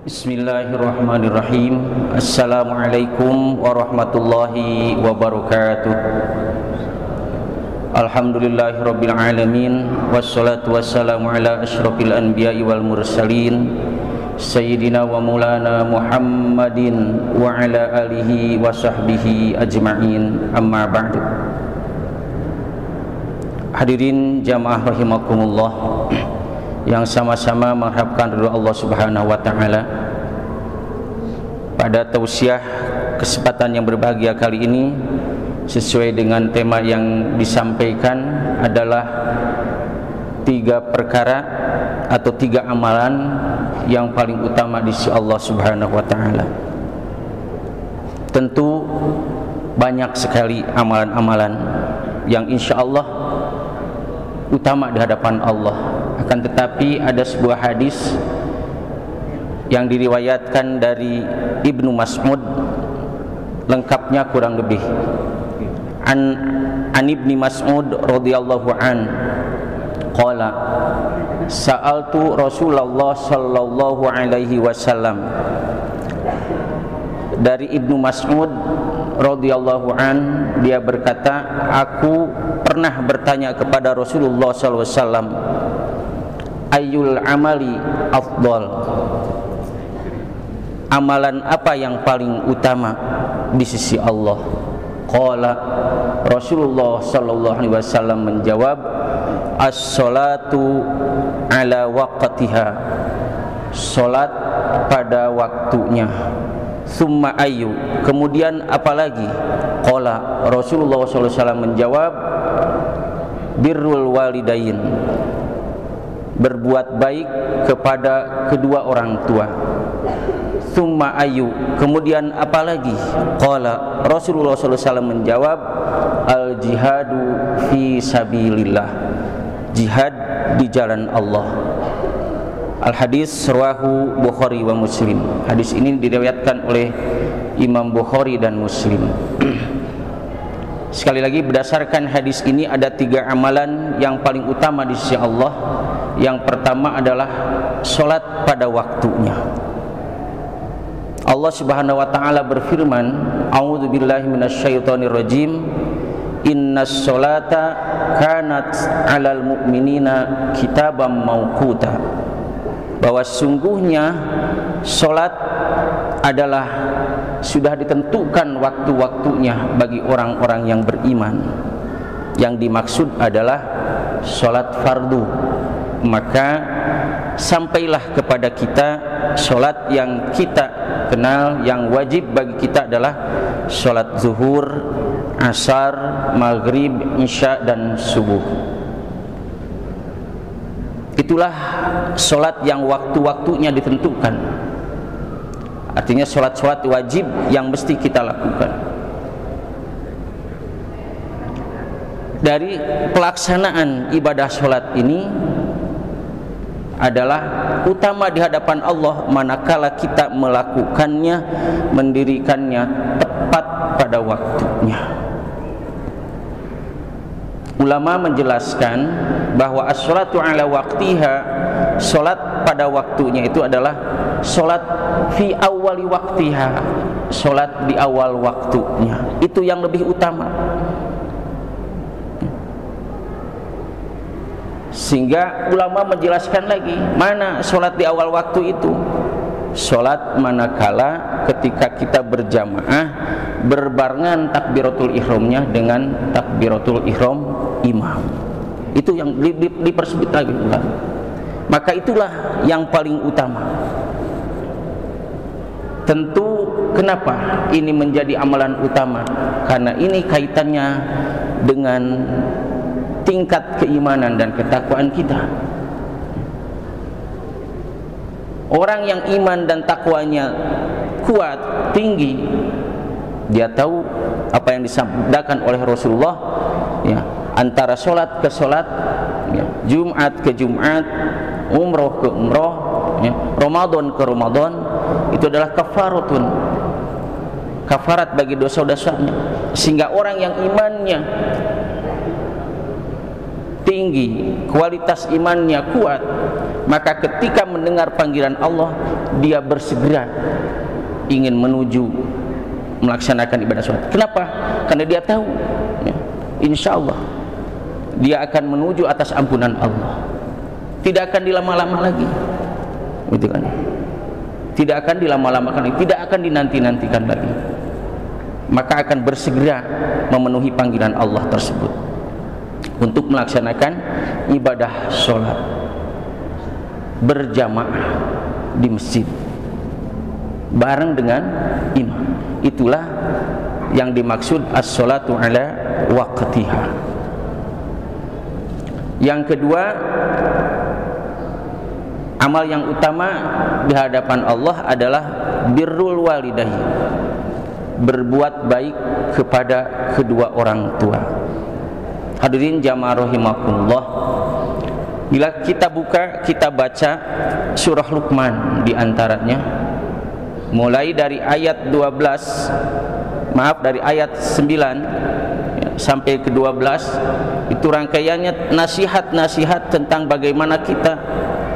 Bismillahirrahmanirrahim. Assalamualaikum warahmatullahi wabarakatuh. Alhamdulillahirabbil alamin, wassalatu wassalamu ala asyrafil anbiya'i wal mursalin sayyidina wa maulana Muhammadin wa ala alihi wa sahbihi ajma'in, amma ba'du. Hadirin jamaah rahimakumullah, yang sama-sama mengharapkan ridha Allah Subhanahu wa taala. Pada tausiah kesempatan yang berbahagia kali ini, sesuai dengan tema yang disampaikan adalah 3 perkara atau 3 amalan yang paling utama di sisi Allah Subhanahu wa taala. Tentu banyak sekali amalan-amalan yang insyaallah utama di hadapan Allah. Akan tetapi ada sebuah hadis yang diriwayatkan dari Ibnu Mas'ud, lengkapnya kurang lebih an Ibni Mas'ud radhiyallahu an qala sa'altu Rasulullah sallallahu alaihi wasallam. Dari Ibnu Mas'ud radhiyallahu an, dia berkata, aku pernah bertanya kepada Rasulullah sallallahu alaihi wasallam, ayyul amali afdal, amalan apa yang paling utama di sisi Allah? Qala, Rasulullah sallallahu alaihi wasallam menjawab, as-salatu ala waqtiha, salat pada waktunya. Summa ayyu, kemudian apalagi? Qala, Rasulullah sallallahu alaihi wasallam menjawab, birrul walidain, berbuat baik kepada kedua orang tua. Summa ayu, kemudian apalagi? Qala, Rasulullah sallallahu alaihi wasallam menjawab, al jihadu fi sabilillah, jihad di jalan Allah. Al hadis rawahu Bukhari wa Muslim. Hadis ini diriwayatkan oleh Imam Bukhari dan Muslim. Sekali lagi, berdasarkan hadis ini ada 3 amalan yang paling utama di sisi Allah. Yang pertama adalah salat pada waktunya. Allah Subhanahu wa taala berfirman, a'udzubillahi minasyaitonirrajim, innas sholata kanat 'alal mu'minina kitaban mauquta, bahwa sungguhnya salat adalah sudah ditentukan waktu-waktunya bagi orang-orang yang beriman. Yang dimaksud adalah salat fardu. Maka sampailah kepada kita salat yang kita kenal, yang wajib bagi kita adalah salat zuhur, asar, maghrib, isya dan subuh. Itulah salat yang waktu-waktunya ditentukan. Artinya salat-salat wajib yang mesti kita lakukan. Dari pelaksanaan ibadah salat ini adalah utama di hadapan Allah manakala kita melakukannya, mendirikannya tepat pada waktunya. Ulama menjelaskan bahwa as-sholatu ala waqtiha, salat pada waktunya itu adalah salat fi awwali waqtiha, salat di awal waktunya. Itu yang lebih utama. Sehingga ulama menjelaskan lagi, mana salat di awal waktu itu? Salat manakala ketika kita berjamaah berbarengan takbiratul ihramnya dengan takbiratul ihram imam. Itu yang dipersebut lagi ulama. Maka itulah yang paling utama. Tentu kenapa ini menjadi amalan utama? Karena ini kaitannya dengan tingkat keimanan dan ketakwaan kita. Orang yang iman dan takwanya kuat, tinggi, dia tahu apa yang disabdakan oleh Rasulullah, ya, antara sholat ke sholat, ya, Jumat ke Jumat, umroh ke umroh, ya, Ramadan ke Ramadan, itu adalah kafaratun, kafarat bagi dosa-dosanya. Sehingga orang yang imannya tinggi, kualitas imannya kuat, maka ketika mendengar panggilan Allah, dia bersegera ingin menuju melaksanakan ibadah sholat. Kenapa? Karena dia tahu, ya, insya Allah dia akan menuju atas ampunan Allah. Tidak akan dilama-lama lagi, gitu kan? Tidak akan dilama-lamakan lagi, tidak akan dinanti-nantikan lagi. Maka akan bersegera memenuhi panggilan Allah tersebut untuk melaksanakan ibadah sholat berjamaah di masjid bareng dengan imam. Itulah yang dimaksud as-sholatu ala waqtiha. Yang kedua, amal yang utama di hadapan Allah adalah birrul walidain, berbuat baik kepada kedua orang tua. Hadirin jamaah rahimakumullah, bila kita buka, kita baca surah Luqman di antaranya, mulai dari ayat 12, dari ayat 9 sampai ke 12, itu rangkaiannya nasihat-nasihat tentang bagaimana kita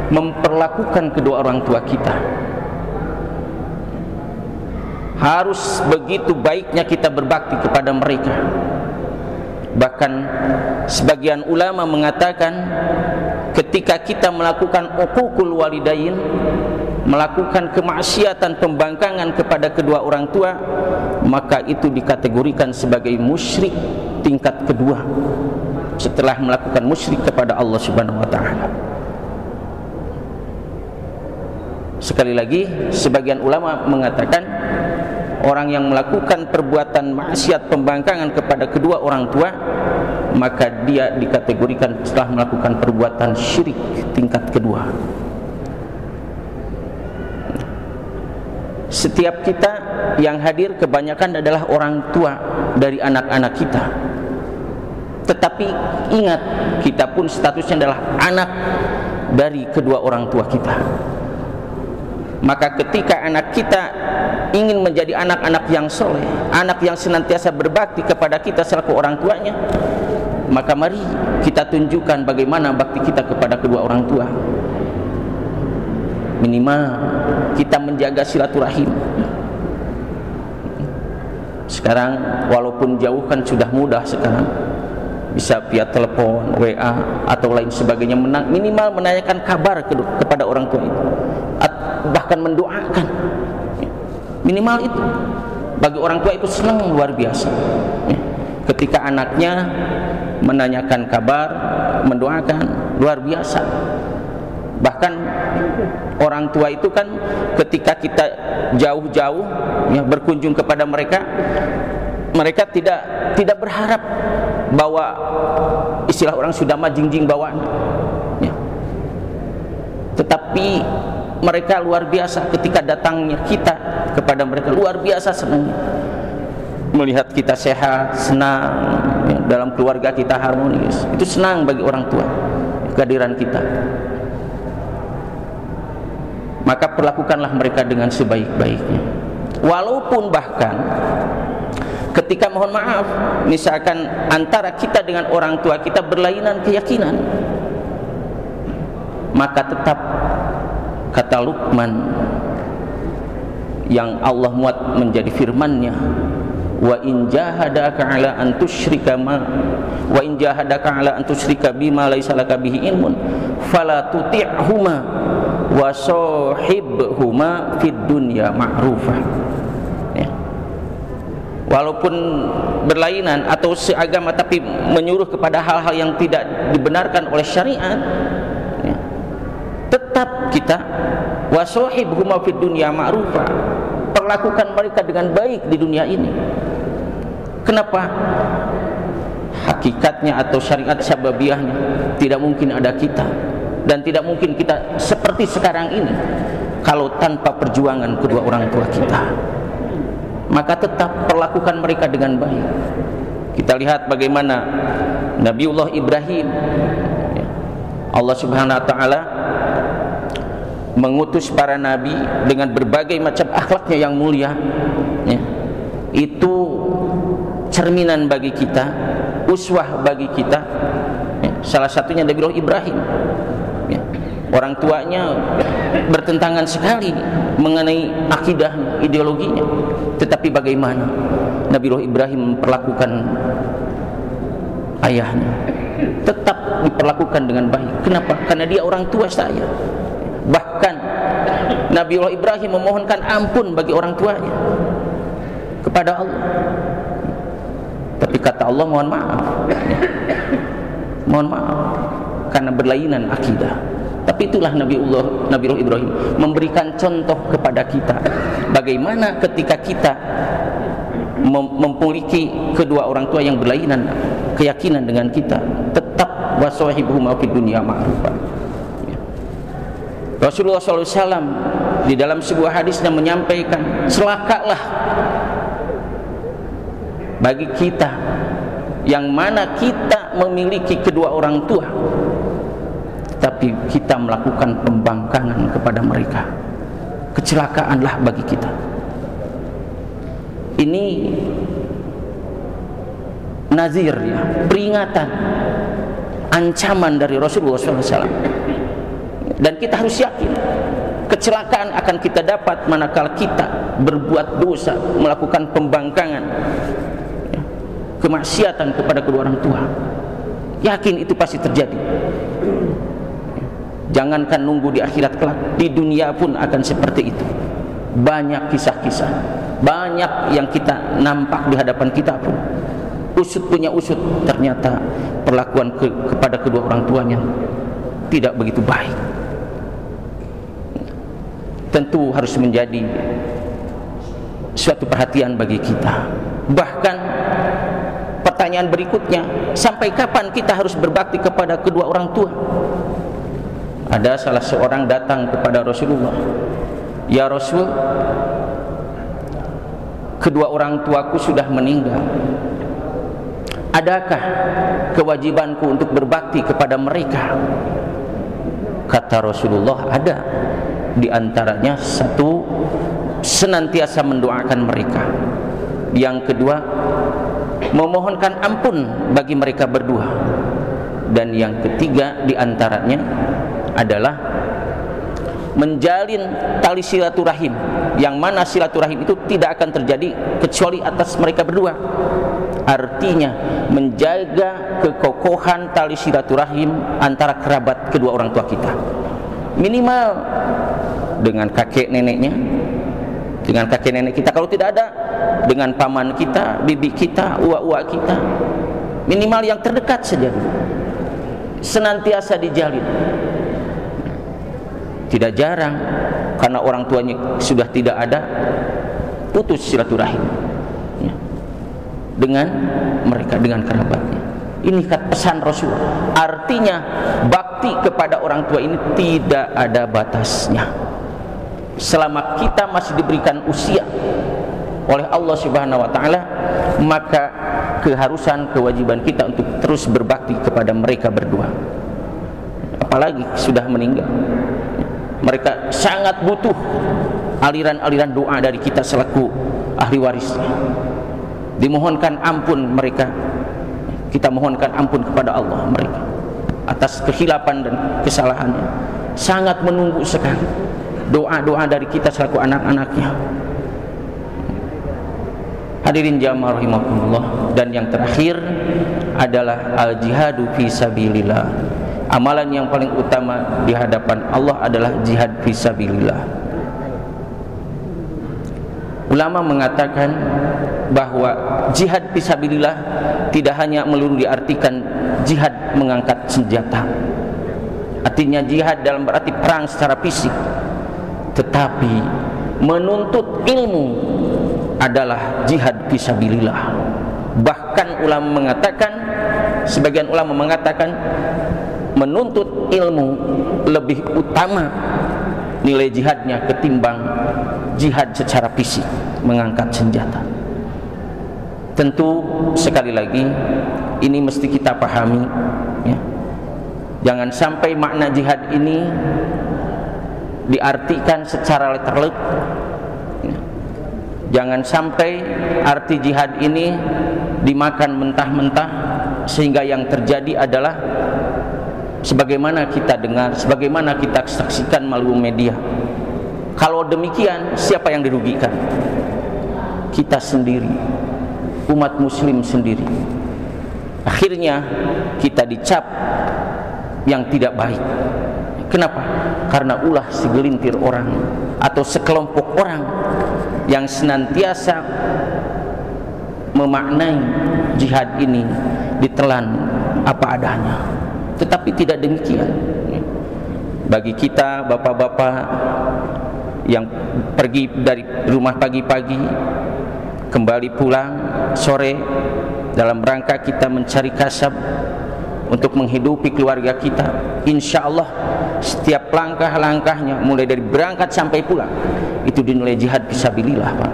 memperlakukan kedua orang tua kita. Harus begitu baiknya kita berbakti kepada mereka. Bahkan sebagian ulama mengatakan, ketika kita melakukan uququl walidain, melakukan kemaksiatan, pembangkangan kepada kedua orang tua, maka itu dikategorikan sebagai musyrik tingkat kedua setelah melakukan musyrik kepada Allah Subhanahu wa taala. Sekali lagi, sebagian ulama mengatakan orang yang melakukan perbuatan maksiat, pembangkangan kepada kedua orang tua, maka dia dikategorikan setelah melakukan perbuatan syirik tingkat kedua. Setiap kita yang hadir kebanyakan adalah orang tua dari anak-anak kita. Tetapi ingat, kita pun statusnya adalah anak dari kedua orang tua kita. Maka ketika anak kita ingin menjadi anak-anak yang soleh, anak yang senantiasa berbakti kepada kita selaku orang tuanya, maka mari kita tunjukkan bagaimana bakti kita kepada kedua orang tua. Minimal kita menjaga silaturahim. Sekarang walaupun jauh kan sudah mudah sekarang, bisa via telepon, WA atau lain sebagainya, minimal menanyakan kabar kepada orang tua itu, bahkan mendoakan. Minimal itu bagi orang tua itu senang luar biasa ketika anaknya menanyakan kabar, mendoakan, luar biasa. Bahkan orang tua itu kan ketika kita jauh-jauh berkunjung kepada mereka, mereka tidak berharap bahwa istilah orang sudah majingjing bawaan, ya. Tetapi mereka luar biasa ketika datangnya kita kepada mereka, luar biasa senangnya melihat kita sehat, senang, ya, dalam keluarga kita harmonis. Itu senang bagi orang tua kehadiran kita. Maka perlakukanlah mereka dengan sebaik-baiknya. Walaupun bahkan ketika, mohon maaf, misalkan antara kita dengan orang tua kita berlainan keyakinan, maka tetap kata Luqman yang Allah muat menjadi firman-Nya, wa in jahadaka ala an tusyrika bima laisa laka bihi ilmun fala tuti'huma wa sahibhuma fid dunya ma'rufah. Ya. Walaupun berlainan atau seagama tapi menyuruh kepada hal-hal yang tidak dibenarkan oleh syariat, ya, tetap kita wa sahibhuma fid dunya ma'rufah, perlakukan mereka dengan baik di dunia ini. Kenapa? Hakikatnya atau syariat sababiyahnya tidak mungkin ada kita, dan tidak mungkin kita seperti sekarang ini kalau tanpa perjuangan kedua orang tua kita. Maka tetap perlakukan mereka dengan baik. Kita lihat bagaimana Nabiullah Ibrahim, Allah Subhanahu wa taala mengutus para nabi dengan berbagai macam akhlaknya yang mulia, ya. Itu cerminan bagi kita, uswah bagi kita, ya. Salah satunya Nabiullah Ibrahim, ya. Orang tuanya bertentangan sekali mengenai akidah, ideologinya. Tetapi bagaimana Nabiullah Ibrahim memperlakukan ayahnya? Tetap diperlakukan dengan baik. Kenapa? Karena dia orang tua saya. Bahkan Nabiullah Ibrahim memohonkan ampun bagi orang tuanya kepada Allah. Tapi kata Allah, mohon maaf, mohon maaf, karena berlainan akidah. Tapi itulah Nabiullah Ibrahim memberikan contoh kepada kita bagaimana ketika kita memiliki kedua orang tua yang berlainan keyakinan dengan kita, tetap wasahibuhuma fid dunya ma'rufa. Rasulullah SAW di dalam sebuah hadisnya menyampaikan, celakalah bagi kita yang mana kita memiliki kedua orang tua tapi kita melakukan pembangkangan kepada mereka. Kecelakaanlah bagi kita. Ini nazir, ya, peringatan, ancaman dari Rasulullah SAW. Dan kita harus yakin kecelakaan akan kita dapat manakala kita berbuat dosa, melakukan pembangkangan, ya, kemaksiatan kepada kedua orang tua. Yakin itu pasti terjadi. Jangankan nunggu di akhirat kelak, di dunia pun akan seperti itu. Banyak kisah-kisah, banyak yang kita nampak di hadapan kita pun. Usut punya usut, ternyata perlakuan kepada kedua orang tuanya tidak begitu baik. Tentu harus menjadi suatu perhatian bagi kita. Bahkan pertanyaan berikutnya, sampai kapan kita harus berbakti kepada kedua orang tua? Ada salah seorang datang kepada Rasulullah, ya Rasul, kedua orang tuaku sudah meninggal. Adakah kewajibanku untuk berbakti kepada mereka? Kata Rasulullah, ada. Di antaranya satu, senantiasa mendoakan mereka. Yang kedua, memohonkan ampun bagi mereka berdua. Dan yang ketiga di antaranya adalah menjalin tali silaturahim, yang mana silaturahim itu tidak akan terjadi kecuali atas mereka berdua. Artinya menjaga kekokohan tali silaturahim antara kerabat kedua orang tua kita, minimal dengan kakek neneknya, dengan kakek nenek kita, kalau tidak ada dengan paman kita, bibi kita, uak-uak kita, minimal yang terdekat saja senantiasa dijalin. Tidak jarang karena orang tuanya sudah tidak ada, putus silaturahim, ya, dengan mereka, dengan kerabatnya. Ini pesan Rasul. Artinya bakti kepada orang tua ini tidak ada batasnya. Selama kita masih diberikan usia oleh Allah Subhanahu wa taala, maka keharusan, kewajiban kita untuk terus berbakti kepada mereka berdua. Apalagi sudah meninggal. Mereka sangat butuh aliran-aliran doa dari kita selaku ahli warisnya. Dimohonkan ampun mereka, kita mohonkan ampun kepada Allah mereka atas kehilapan dan kesalahannya. Sangat menunggu sekali doa-doa dari kita selaku anak-anaknya. Hadirin jamaah rahimakumullah. Dan yang terakhir adalah al-jihadu fi sabilillah. Amalan yang paling utama di hadapan Allah adalah jihad fi sabilillah. Ulama mengatakan bahwa jihad fi sabilillah tidak hanya melulu diartikan jihad mengangkat senjata, artinya jihad dalam berarti perang secara fisik, tetapi menuntut ilmu adalah jihad fi sabilillah. Bahkan ulama mengatakan, sebagian ulama mengatakan menuntut ilmu lebih utama nilai jihadnya ketimbang jihad secara fisik mengangkat senjata. Tentu sekali lagi ini mesti kita pahami, ya. Jangan sampai makna jihad ini diartikan secara letterlek, ya. Jangan sampai arti jihad ini dimakan mentah-mentah sehingga yang terjadi adalah sebagaimana kita dengar, sebagaimana kita saksikan melalui media. Kalau demikian, siapa yang dirugikan? Kita sendiri, umat muslim sendiri. Akhirnya kita dicap yang tidak baik. Kenapa? Karena ulah segelintir orang atau sekelompok orang yang senantiasa memaknai jihad ini ditelan apa adanya. Tetapi tidak demikian. Bagi kita bapak-bapak yang pergi dari rumah pagi-pagi, kembali pulang sore dalam rangka kita mencari kasab untuk menghidupi keluarga kita, insya Allah setiap langkah-langkahnya mulai dari berangkat sampai pulang itu dinilai jihad fisabilillah, Pak.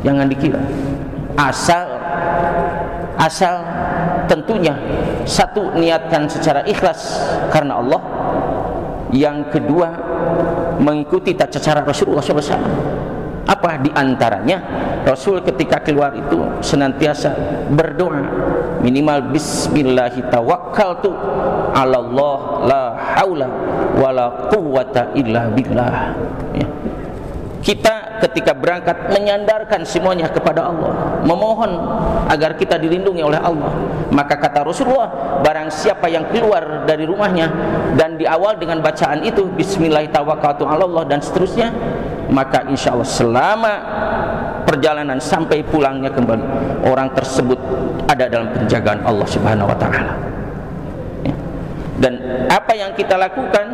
Jangan dikira. Asal tentunya satu, niatkan secara ikhlas karena Allah. Yang kedua, mengikuti tata cara Rasulullah SAW. Apa diantaranya? Rasul ketika keluar itu senantiasa berdoa, minimal bismillahi tawakkaltu ala Allah la haula wala quwwata illa billah. Ya. Kita ketika berangkat menyandarkan semuanya kepada Allah, memohon agar kita dilindungi oleh Allah. Maka kata Rasulullah, barang siapa yang keluar dari rumahnya dan di awal dengan bacaan itu bismillah tawakkaltu ala Allah dan seterusnya, maka insya Allah selama perjalanan sampai pulangnya kembali, orang tersebut ada dalam penjagaan Allah Subhanahu wa Ta'ala. Ya. Dan apa yang kita lakukan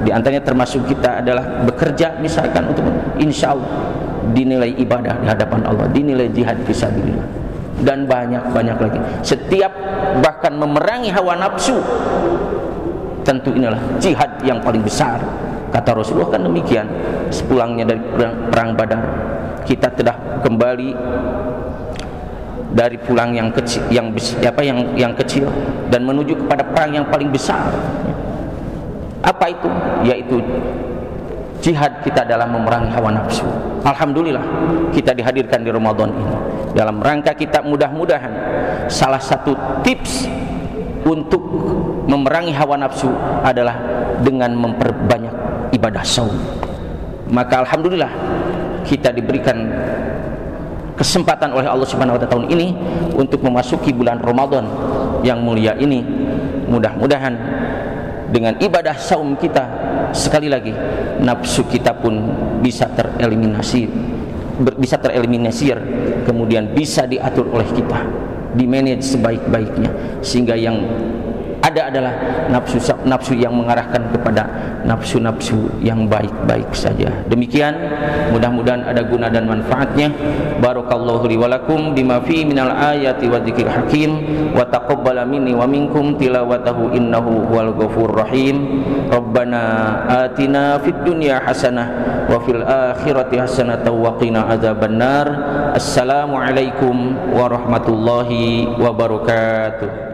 di antaranya termasuk kita adalah bekerja misalkan untuk insya Allah dinilai ibadah di hadapan Allah, dinilai jihad fisabilillah, dan banyak lagi. Setiap bahkan memerangi hawa nafsu, tentu inilah jihad yang paling besar. Kata Rasulullah kan demikian. Sepulangnya dari perang Badar, kita telah kembali dari pulang yang kecil, yang kecil dan menuju kepada perang yang paling besar. Apa itu? Yaitu jihad kita dalam memerangi hawa nafsu. Alhamdulillah kita dihadirkan di Ramadan ini dalam rangka kita mudah-mudahan salah satu tips untuk memerangi hawa nafsu adalah dengan memperbanyak ibadah saum. Maka alhamdulillah kita diberikan kesempatan oleh Allah Subhanahu wa Ta'ala tahun ini untuk memasuki bulan Ramadan yang mulia ini. Mudah-mudahan dengan ibadah saum kita, sekali lagi nafsu kita pun bisa tereliminasi, kemudian bisa diatur oleh kita, dimanage sebaik-baiknya, sehingga yang ada adalah nafsu yang mengarahkan kepada nafsu-nafsu yang baik-baik saja. Demikian, mudah-mudahan ada guna dan manfaatnya. Barakallahu li wa lakum bima fi minal ayati wa dzikril hakim wa taqabbala minni wa minkum tilawatahu innahu huwal ghafurur rahim. Rabbana atina fid dunya hasanah wa fil akhirati hasanah wa qina adzabannar. Assalamu alaikum warahmatullahi wabarakatuh.